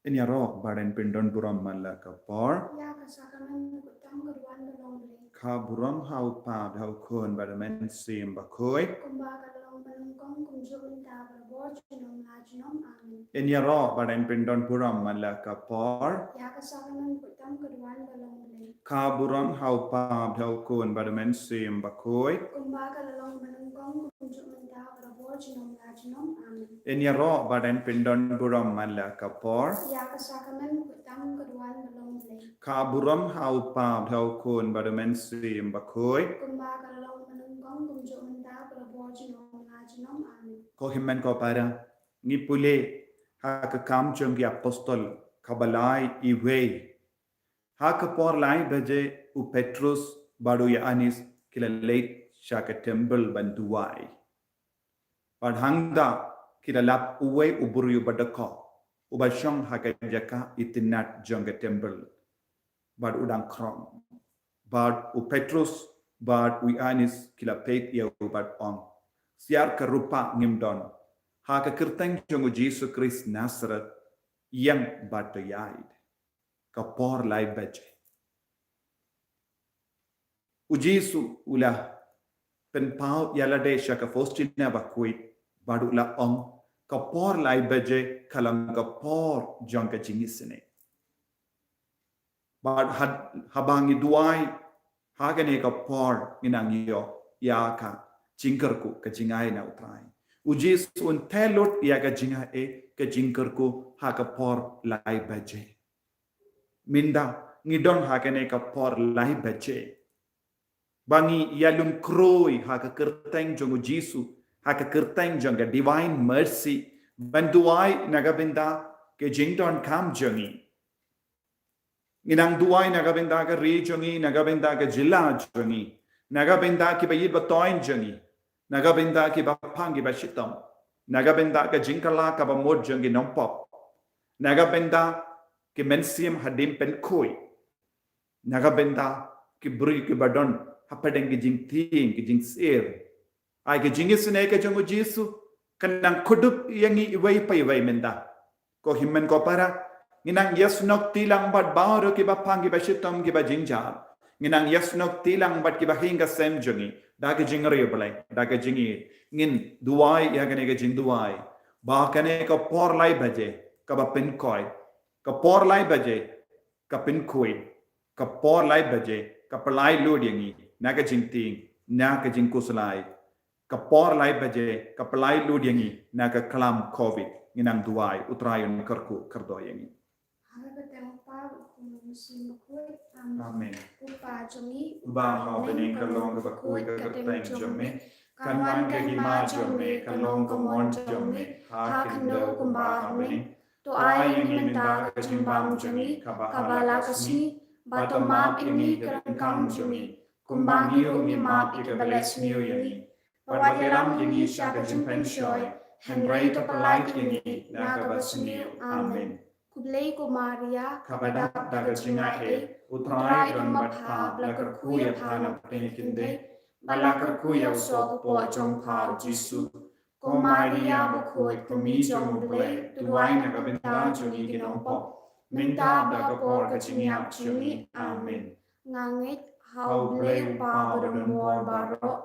ïaroh badan pindon Burom malah kapor. Ka Burom hau pa hau kon badan sim Bakhuid. ïaroh badan pindon Burom malah kapor. Ka Burom hau pa hau kon badan sim Bakhuid. ïaroh badan pindon Burom malah kapor. Ka Burom hau pa hau kon badan sim Bakhuid. Ko himmen ko para ngipule ha ka kam jongi apostol kabalai iwei ha ka por lai baje u Petrus baru ya anis kila late shaka temple banduai padhangda kila lap uwe uburu badaka ubashong ha ka jaka itinat jonga temple bad udang krom bad u Petrus bad u anis kila peit ya bad ong siar ka rupa ngimdon ha ka kirtang jongu Jesus Christ Nazareth yang batayai ka por lai baje u Jesus ula penpau yalade shaka Faustina Bakhuid badu la ong ka por lai baje kalang ka por jongka Jingisynei bad habangi duai hagane ka por inang yo iaka jingkarku ka jingai na utrai ujis un telot iaka jingai ka jingkarku ha ka por lai baje minda ngidon hagane ka por lai baje bangi yalum kroi ha ka kerteng jongu jisu ha ka kerteng jonga divine mercy banduai nagabinda ke jingdon kham jongi inang duai nagabinda ka re jongi nagabinda ka jilla jongi nagabinda ki bayid batoin jongi nagabinda ki bapangi bashitam nagabinda ka jingkala ka bamod jongi nompop nagabinda ki mensiam hadim penkoi nagabinda ki bri ki badon hapadeng ki jingting ki jingser ai ki jingisynei ka jongu jisu kanang kudup yangi iwai pa iwai menda ko himmen ko para nginang yasnok tilang bat baroh ki bapangi bashitam ki bajingjal nginang yasnok tilang bat ki bahinga sem jongi daga jingre balai daga jingi ngin duai ya gane ka jing duai ba kane ka por lai baje ka ba pin koi ka por lai baje ka pin koi ka por lai baje ka palai lod yangi naga jingting naga jingkuslai ka por lai baje ka palai lod yangi naga klam covid nginang duai utrayon karku kardo yangi Amen. Bahaw bening kalong bakui kerteng jome kanwan ke hima jome kalong komon jome hakindo kumbah bening to ai ini minta kejimbang jome kabala kasni bato map ini kerengkang jome kumbang hiu ni map ike beles niu yani pawadiram ini syaka jempeng shoy henry to pelait ini naga basniu. Amen. Kublai ko Maria, kabadak daga jingai utrai ran matha blakar kuya thana penikinde balakar kuya so po jong phau jisu ko Maria Bakhuid ko mi jong blai tuai na gabinda juni ginompo minta daga por ka jingyap juni. Amen. Ngangit hau blai pa baroh baroh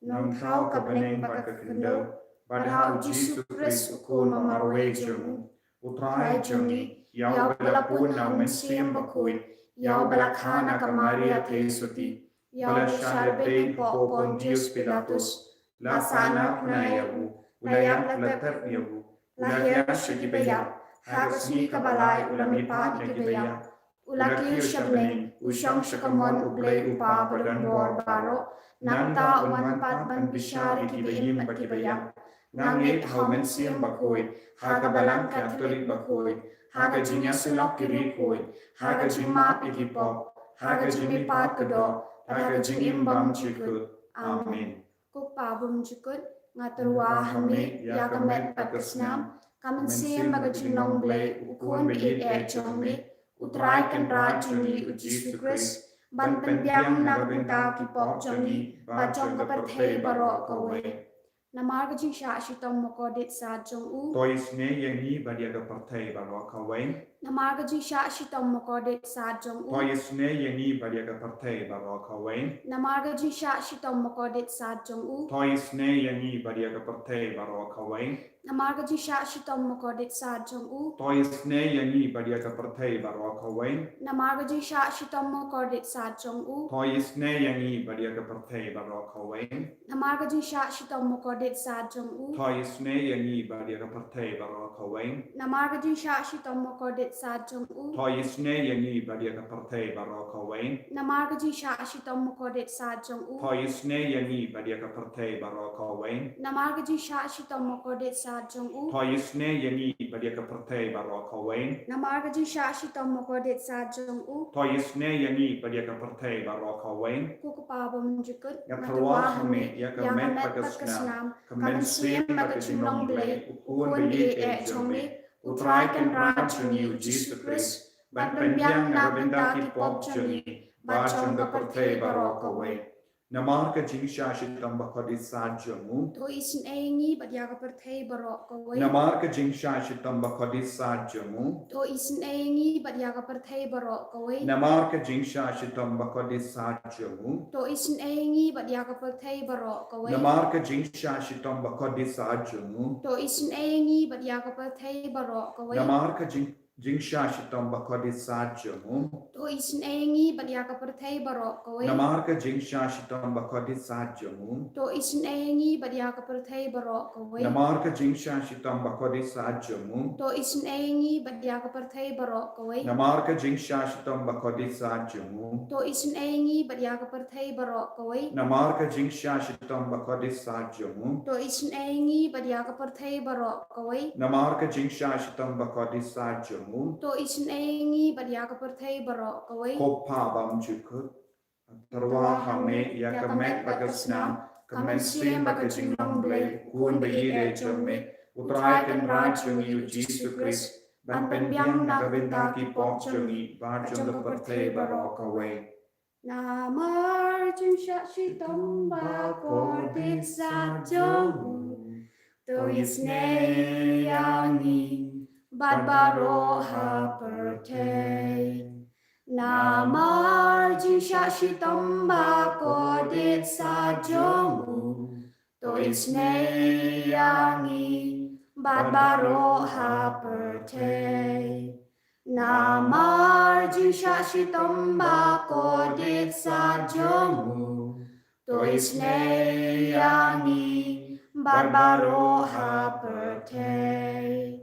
nong thau ka beneng bakakindo barhau jisu Christ ko mamarwe jong utrai juni yau balapun na mensiam Bakhuid yau balakhana ka Maria Thesuti yau shadem po Pontius Pilatus lasana kunayahu ulayam latar yahu ulahya shikibaya hagasni kabalai ulamipat ikibaya ulaki shamleng ushang shakamon ublay upa baroh baroh nanta umanpat ban bishar ikibayim bakibaya ngangit hau mensiam Bakhuid haga balang Catholic Bakhuid haga jingasulok kirikui haga jingmap ikipop haga jingmipat kedo haga jingim bymjukut. Amen. Kupa bymjukut ngaturwa HAME yakamet pakisnam kamensiam baga Jingblei ukun biit jongi utrai kan rajuni ujisu Christ ban pendiam nagbinta kipop jongi bajong ka pyrthei baroh kawei Namar jing sha shitom mokodit sa jong u to Isynei yang ni badia ka pyrthei baroh kawei Namarga jisha shitom mokodet sa jong u. Isynei yangi badia ka pyrthei baroh kawei. Namarga jisha shitom mokodet sa jong u. Isynei yangi badia ka pyrthei baroh kawei. Namarga jisha shitom mokodet sa jong u. Isynei yangi badia ka pyrthei baroh kawei. Namarga jisha shitom mokodet sa jong u. Isynei yangi badia ka pyrthei baroh kawei. Namarga jisha shitom mokodet sa jong u. Isynei yangi badia ka pyrthei baroh kawei. Namarga jisha shitom mokodet sa jong u. Isynei yangi badia ka pyrthei baroh kawei. Namarga jisha shitom mokodet sa jong u. Isynei yangi badia ka pyrthei baroh kawei. Namarga jisha shitom mokodet sa jong u. Isynei yangi badia ka pyrthei baroh kawei. Namarga jisha shitom mokodet sa jong u. Isynei yangi badia ka pyrthei baroh kawei. Kukapa bymjukut HAME iaka pakasnam kamensim Jingisynei Jingblei JONG utrai kan rajuni Jesus ban penbyang nagabendaki popjani bajong ka pyrthei baroh kawei. Namarka Jingisynei Bakhuid sajamu. To Isynei badyaga pyrthei baroh kawei. Namarka Jingisynei Bakhuid sajamu. To Isynei badyaga pyrthei baroh kawei. Namarka Jingisynei Bakhuid sajamu. To Isynei badyaga pyrthei baroh kawei. Namarka Jingisynei Bakhuid sajamu. To Isynei badyaga pyrthei baroh kawei. Namarka Jingisynei Bakhuid sajamu. To Isynei badyaga pyrthei baroh kawei. Namarka Jingisynei Bakhuid sajamu. To Isynei badyaga pyrthei baroh kawei. Namarka Jingisynei Bakhuid sajamu. To Isynei badyaga pyrthei baroh kawei. Namarka Jingisynei Bakhuid sajamu. To Isynei badyaga pyrthei baroh kawei. Namarka Jingisynei Bakhuid sajamu. To Isynei badyaga pyrthei baroh kawei. Namarka Jingisynei Bakhuid sajamu. To Isynei badyaga pyrthei baroh kawei. Kopa bymjukut HAME iaka pakasnam kamensim Jingisynei Jingblei utrai kan rajuni Jesus ban penbyang nagabendaki popjani bajong ka pyrthei baroh kawei. Namar jinsha shitom bakodet sa jong u. To Isynei yangi baroh pyrthei. Namar jinsha shitom bakodet sa jong u. To Isynei yangi baroh pyrthei. Namar jinsha shitom bakodet sa jong u. To Isynei yangi baroh pyrthei.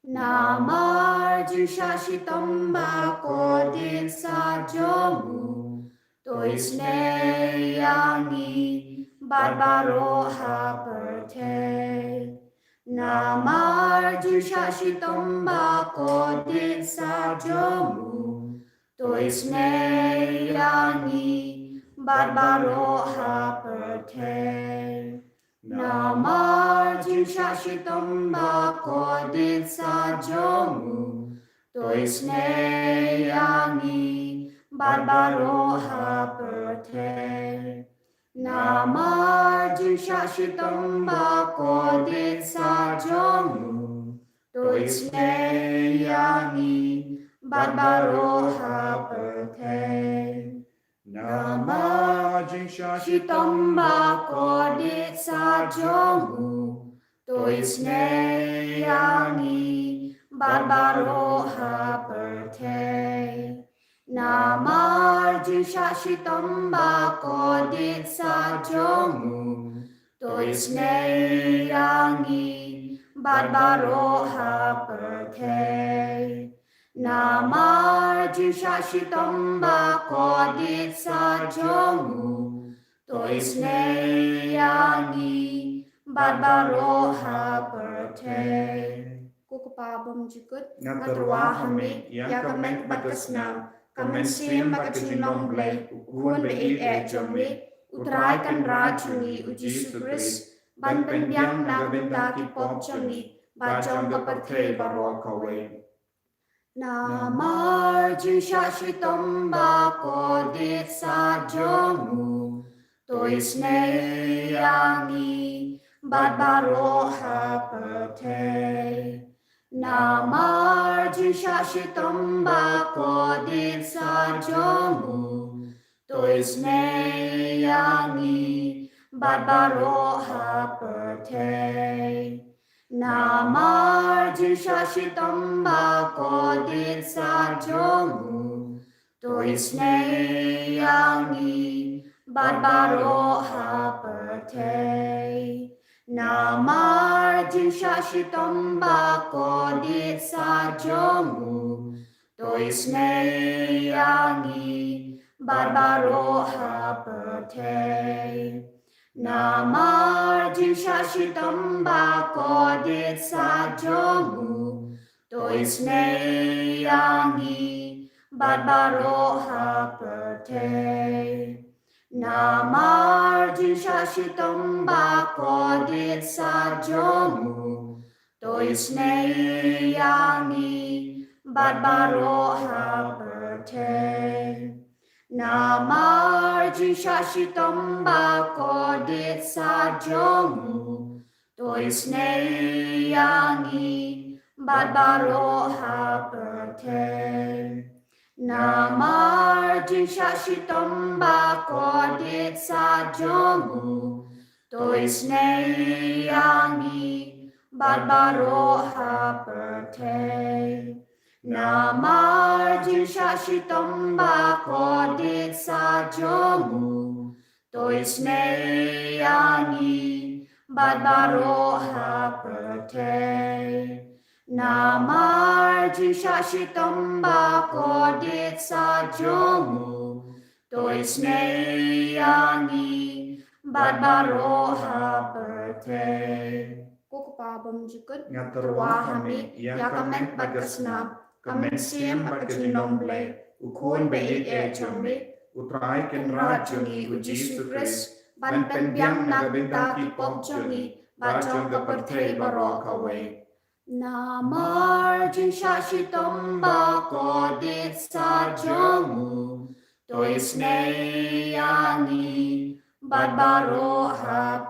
Namar jinsha shitom bakodet sa jong u. To Isynei yangi baroh pyrthei. Namar jinsha shitom bakodet sa jong u. To Isynei yangi baroh pyrthei. Namar jinsha shitom bakodet sa jong u. To Isynei yangi baroh pyrthei. Namar jinsha shitom bakodet sa jong u. To Isynei yangi baroh pyrthei. Namar Jingisynei Shitom bakodet sa jong u. To Isynei yangi baroh pyrthei. Namar jinsha shitom bakodet sa jong u. To Isynei yangi baroh pyrthei. Namar jinsha shitom bakodet sa jong u. To Isynei yangi baroh pyrthei. Kukapa bymjukut HAME iaka pakasnam kamensim Jingisynei Jingblei utrai kan rajuni Jesus ban penbyang nagabendaki popjani bajong ka pyrthei baroh kawei. Namar jinsha shitom bakodet sa jong u. To Isynei yangi baroh pyrthei. Namar Jisashitam Bakhodit Sajomu Isynei Yangi baroh pyrthei. Namar Jisashitam Bakhodit Sajomu Isynei Yangi baroh pyrthei. Namar Jisashitam Bakhodit Sajomu Isynei Yangi baroh pyrthei. Namar Jisashitam Bakhodit Sajomu Isynei Yangi baroh pyrthei. Namar Jisashitam Bakhodit Sajomu Isynei Yangi baroh pyrthei. Namar Jisashitam Bakhodit Sajomu Isynei Yangi baroh pyrthei. Namar Jisashitam Bakhodit Sajomu Isynei Yangi baroh pyrthei. Namar Jisashitam Bakhodit Sajomu Isynei Yangi baroh pyrthei. Namar Jisashitam Bakhodit Sajomu Isynei Yangi baroh pyrthei. Kukupa bymjukut Ngaterwa HAME jingkmen Jingblei Utrai kenrajongi Jesu ban penbiang nagabentaki popjongi bajonga pyrthei baroh kawei. Namar Jisashitam Bakhodit Sajomu Isynei Yangi baroh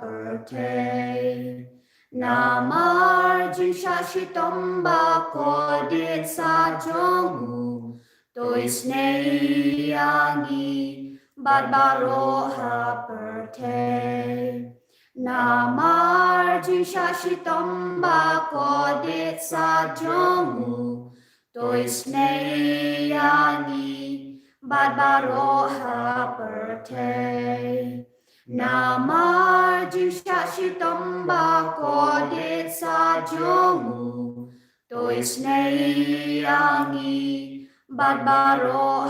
pyrthei. Namar Jisashitam Bakhodit Sajomu Isynei Yangi baroh pyrthei. Namar Jisashitam Bakhodit Sajomu Isynei Yangi baroh pyrthei. Namar Jisashitam Bakhodit Sajomu Isynei Yangi baroh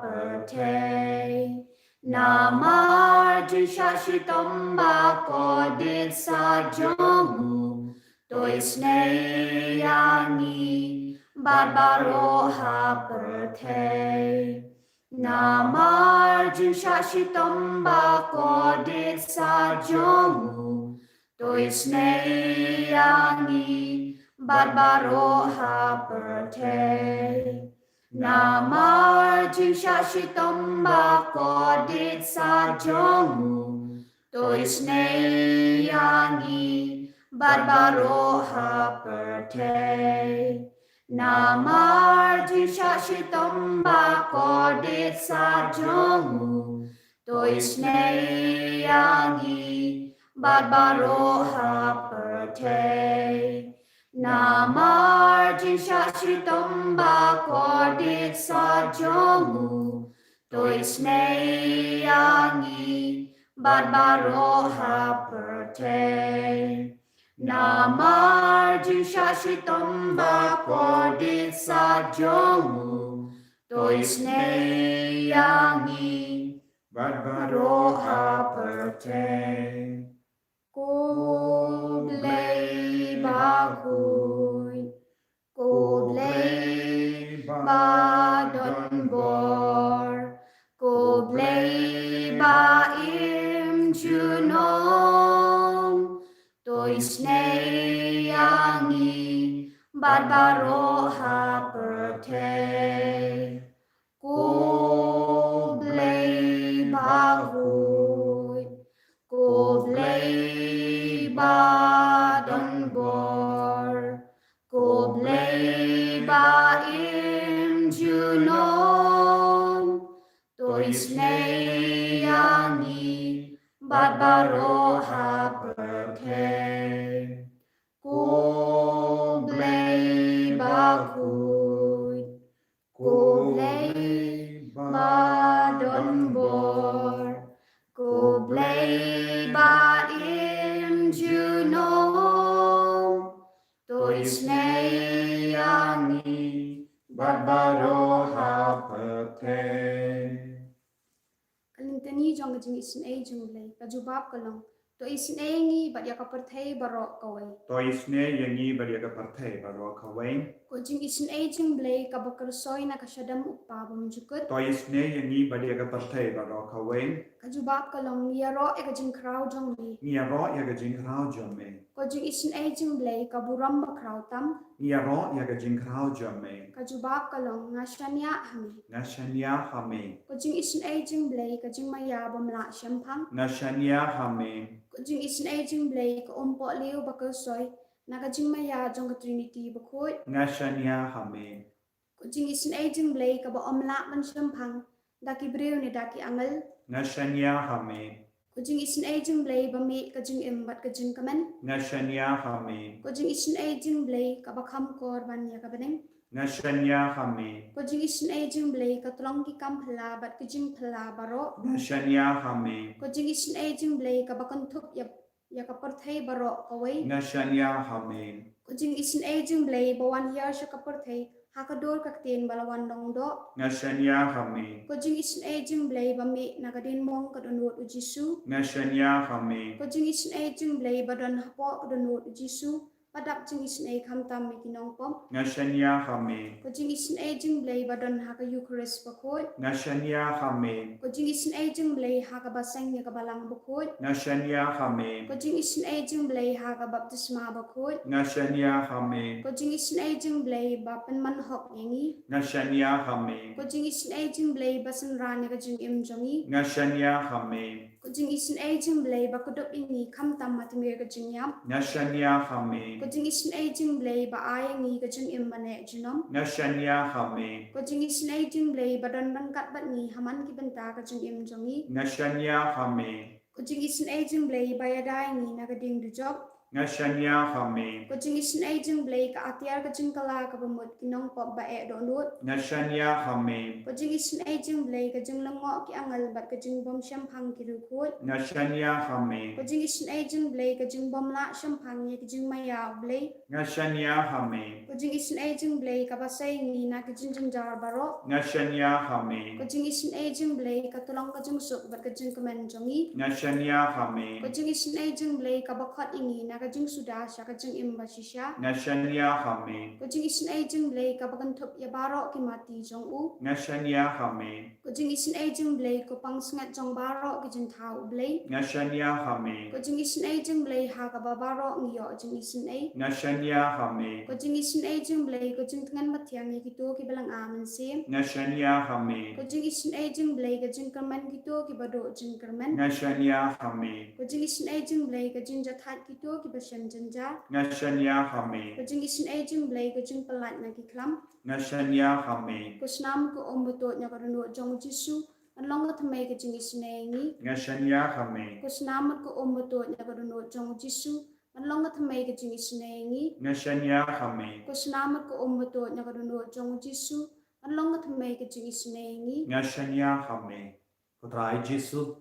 pyrthei. Namar Jisashitam Bakhodit Sajomu Isynei Yangi baroh pyrthei. Namar Jisashitam Bakhodit Sajomu Isynei Yangi baroh pyrthei. Namar Jisashitam Bakhodit Sajomu Isynei Yangi baroh pyrthei. Namar Jisashitam Bakhodit Sajomu Isynei Yangi baroh pyrthei. Namar Jisashitam Bakhodit Sajomu Isynei Yangi baroh pyrthei. Namar Jisashitam Bakhodit Sajomu Isynei Yangi baroh pyrthei. Jinggisynei Bakhuid Jinggisynei Badonbor Jinggisynei Bymjukut Isynei Yangi baroh pyrthei. Jinggisynei Bakhuid Jinggisynei Badonbor Jinggisynei bat baroh ha pyrthei Jingblei Bakhuid Jingblei badon bor Jingblei bat juno to Isynei bat baroh ha pyrthei LITANI JONG Jingisynei Jingblei JUBAB kalong to Isynei bat iaka pyrthei baroh kawei to Isynei pyrthei baroh kawei ko Jingisynei Jingblei kaba kyrsoi naka shadem bymjukut to Isynei pyrthei baroh kawei JUBAB kalong ïaroh jingkhraw ïaroh jingkmen ko Isynei Jingblei Burom bakhraw tam ïaroh jingkmen JUBAB kalong Shanniah HAME ko Isynei Jingblei jingmaia bymlah shemphang Shanniah HAME ko Isynei Jingblei umpohliew kyrsoi naka jingmaia jong Trinity Bakhuid Shanniah HAME ko Isynei Jingblei bymlah shemphang daki briew ni daki angal Shanniah HAME ko Isynei Jingblei bami jingim bat jingkmen Shanniah HAME ko Isynei Jingblei kham korban ya kabeneng Shanniah HAME ko Isynei Jingblei tulong ki kampla bat jingphlah baroh Shanniah HAME ko Isynei Jingblei bakantup ya pyrthei baroh kawei Shanniah HAME ko Isynei Jingblei bawan Hrrc pyrthei hakador kakten balawan dongdo Shanniah HAME ko Isynei Jingblei bami nagadin mong kadonot ujisu Shanniah HAME ko Isynei Jingblei badon hapo kadonot ujisu padak Isynei kamtam ikinongpom Shanniah HAME ko Isynei Jingblei badon Hrrc Bakhuid Shanniah HAME ko Isynei Jingblei hakabaseng ya kabalang Bakhuid Shanniah HAME ko Isynei Jingblei hakabaptisma Bakhuid Shanniah HAME ko Isynei Jingblei bapen manhok yengi Shanniah HAME ko Isynei Jingblei basenran ya jingim jongi Shanniah HAME ko Isynei Jingblei bakudop ini kamtam matimir jingyam Shanniah HAME ko Isynei Jingblei baayengi jingim bane jinom Shanniah HAME ko Isynei Jingblei badon rangkat batni haman ki benta jingim jongi Shanniah HAME ko Isynei Jingblei bayadai ni nagading dujob Shanniah HAME ko Isynei Jingblei atiar jingkala bamut kinong pop bae donut Shanniah HAME ko Isynei Jingblei jinglengok ki angal bat jingbom shemphang ki rukut Shanniah HAME ko Isynei Jingblei bymlah shemphang ye jingmaia blei Shanniah HAME ko Isynei Jingblei basai ni na jinjar baroh Shanniah HAME ko Isynei Jingblei tulong jingsuk bat jingkmen jongi Shanniah HAME ko Isynei Jingblei bakhot ini na jingsuda sya jingim basisya Shanniah HAME ko Isynei Jingblei bakantup ya baroh ki mati jongu Shanniah HAME ko Isynei Jingblei pangsengat jong baroh ki jingthau blei Shanniah HAME ko Isynei Jingblei baroh ngiyo Isynei Shanniah HAME ko Isynei Jingblei jingkmen mathiang ye kito ki balang amen sim Shanniah HAME ko Isynei Jingblei jingkmen kito ki badoh jingkmen Shanniah HAME ko Isynei Jingblei jinjathat kito ki basem janja Shanniah HAME ko Isynei Jingblei jingpelat na ki kham Shanniah HAME ko snam ko ombutot nya kadonot jong jisu anlong thmei ke Isynei ni Shanniah HAME ko snam ko ombutot nya kadonot jong jisu anlong thmei ke Isynei ni Shanniah HAME ko snam ko ombutot nya kadonot jong jisu anlong thmei ke Isynei ni Shanniah HAME Kutrai Jesu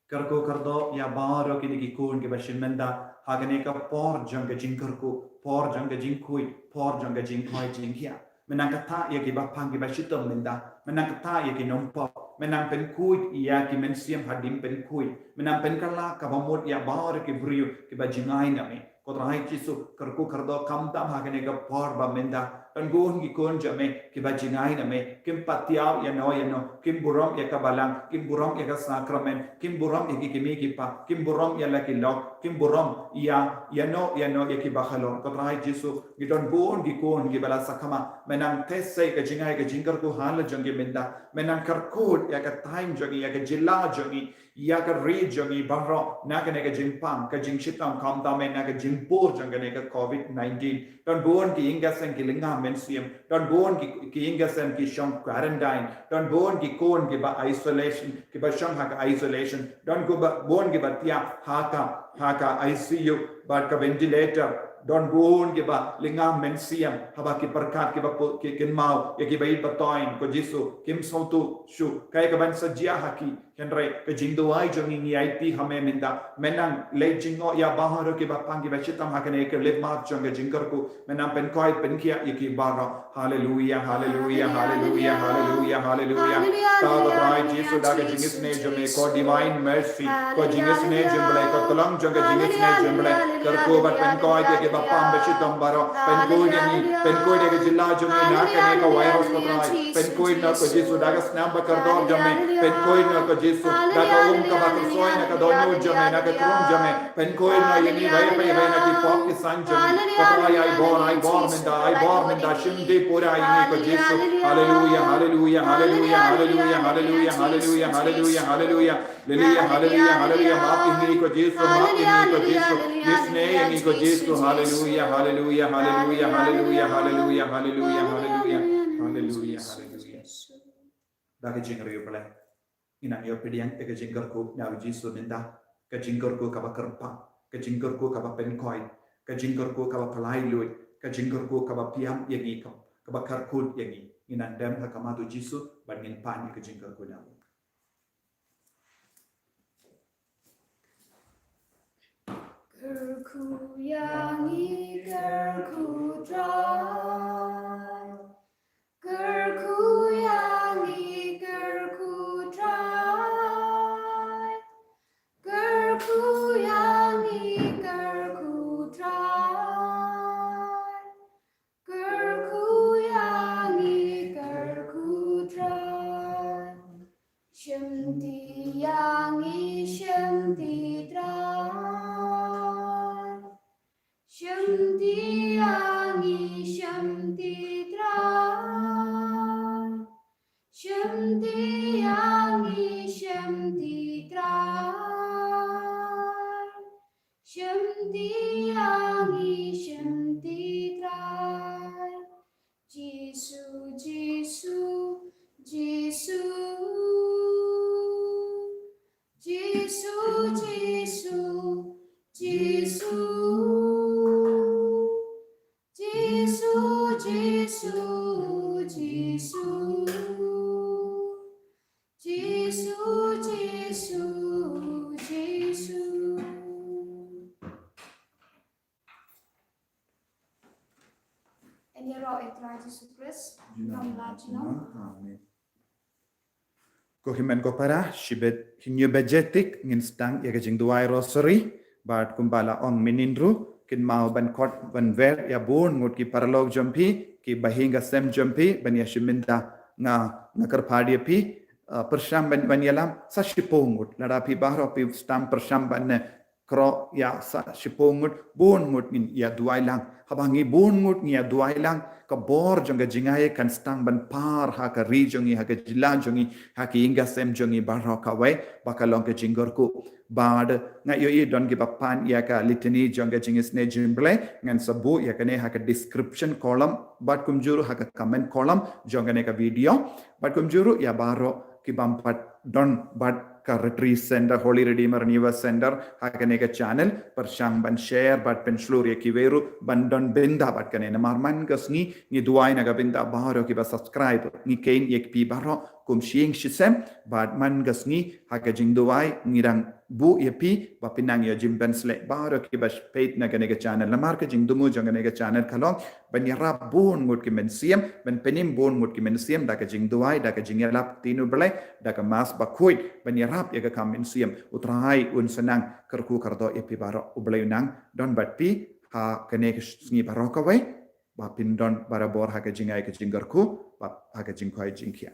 Karko kardo ya baroh ki dikikun ki bashimenda hagane ka por jang jingkarku por jang jingkhuid por jang jingkhoi jinghia menang kata ya ki bapang ki bashitom menda menang kata ya ki nompo menang pen kuid ya ki mensiam hadim pen kuid menang pen kala ka bamut ya baroh ki briew ki bajingai nami kutrai Jesu karko kardo kamtam hagane ka por ba menda Anggun ki kun jame ki bajingai name kim patiaw ya no kim burom ya kabalang kim burom ya sakramen kim burom ya kimi kipa kim burom ya laki lok kim burom ya no ya ki bakhalon katrai Jesu gidon gun ki kun ki bala sakama menang tesai ka jingai ka jingkar ko hal jangi menda menang karkut ya ka time jangi ya ka jilla jangi iaka region i baroh naka neka jingphang ka jingshitam kham tame naka jingpur janga neka COVID-19 don bon ki ingasen ki linga mensium don bon ki ingasen ki sham quarantine don bon ki kon ki ba isolation ki ba sham haka isolation don go ba bon ki ba tia haka ICU ba ka ventilator don bon ki ba linga mensium haba ki perkat ki ba ki mau ya ki ba itoin ko jisu kim sautu shu kai ka ban sajia haki Henry ke jingduai jongi ni IT hame minda menang le jingo ya baharo ke bapang ke bachitam hakane ke le mat jonga jingkar ku menang pen koi pen kia iki baroh hallelujah hallelujah hallelujah hallelujah hallelujah Father Christ Jesus daga jingisynei jingblei ko divine mercy ko jingisynei jingblei ko tolong jonga jingisynei jingblei kar ko bat pen koi ke bapang bachitam baroh pen koi de jilla jongi na kane ka virus ko trai pen koi na ko Jesus daga snam bakar dor jame pen koi na ko Jesus daga kaba kyrsoi naka donyo jame naka krum jame pen koi na yini vai na ki pop ki san jame kaprai ai bor minda shimde pura yini ko Jesus hallelujah hallelujah hallelujah hallelujah hallelujah hallelujah hallelujah hallelujah hallelujah hallelujah hallelujah maafi ni ko Jesus Isynei ni ko Jesus hallelujah hallelujah hallelujah hallelujah hallelujah hallelujah hallelujah hallelujah hallelujah daga jingkraw ina yo pediang ke jingkarku na jisu minda ke jingkarku ka bakrpa ke jingkarku ka penkoi ke jingkarku ka palailut ke jingkarku ka piam yagi ka bakarkut yagi ina dem ha kamatu jisu bangin pan ke jingkarku na Gerku yangi gerku dry gerku yangi gerku dry gerku yangi gerku dry gerku yangi gerku dry shemti yangi shemti dry shemti yangi shemti dry shemti yangi shemti dry shemti yangi shemti dry Jisu Jisu Jisu Jisu Jisu Jisu Jisu Jisu Jisu Jisu Jisu Jisu ïaroh itra Yesus Kristus bymlah amen ko himen ko para shibet hinyo bejetik ngin stang ya jingduai rosary bat kumbala ong minindru kin mau ban kot ban ver ya bon ngut ki paralog jampi ki bahinga sem jampi ban ya shiminda nga karpadi pi persham ban yalam sa shipongut lada pi bahro pi stam persham ban kro ya sa shipongut bon ngut ngin ya duai lang habangi bon ngut ngia duai lang ka bor jonga jingaye kan stang ban par ha ka regiongi ha ka jila jongi ha ki inga sem jongi baroh kawei bakalong ke jingorku bad nga yo I don gi bapan iaka LITANI jonga Jingisynei Jingblei ngan sabu ya kane ha ka description column bat kumjuru ha ka comment column jonga ne ka video bat kumjuru ya baroh ki bampat don bat ka retreat center Holy Redeemer Renewal Center hakane ka channel per shang ban share bat pen shlur ye kiveru ban don benda bat kane na marman gasni ni duai na ga benda baroh ki ba subscribe ni kain yek pi baroh kum shing shisem bat man gasni haka jing duai ngirang bu ye pi ba pinang ya jimben sle baroh ki ba page na ga channel na marka jing dumu jang ga channel kalong ban yarap bon ngut ki men siem ban penim bon ngut ki men siem da ka jing duai da ka jing yarap tinu belai da ka mas bakhuid ban yarap ya ka kam men siem utrai un senang kerku kardo ye pi baroh ublai nang don bat pi ha kane sngi baroh kawei ba pin don barabor ha ka jingai ka jingarku ba ha ka jingkhoi jingkhia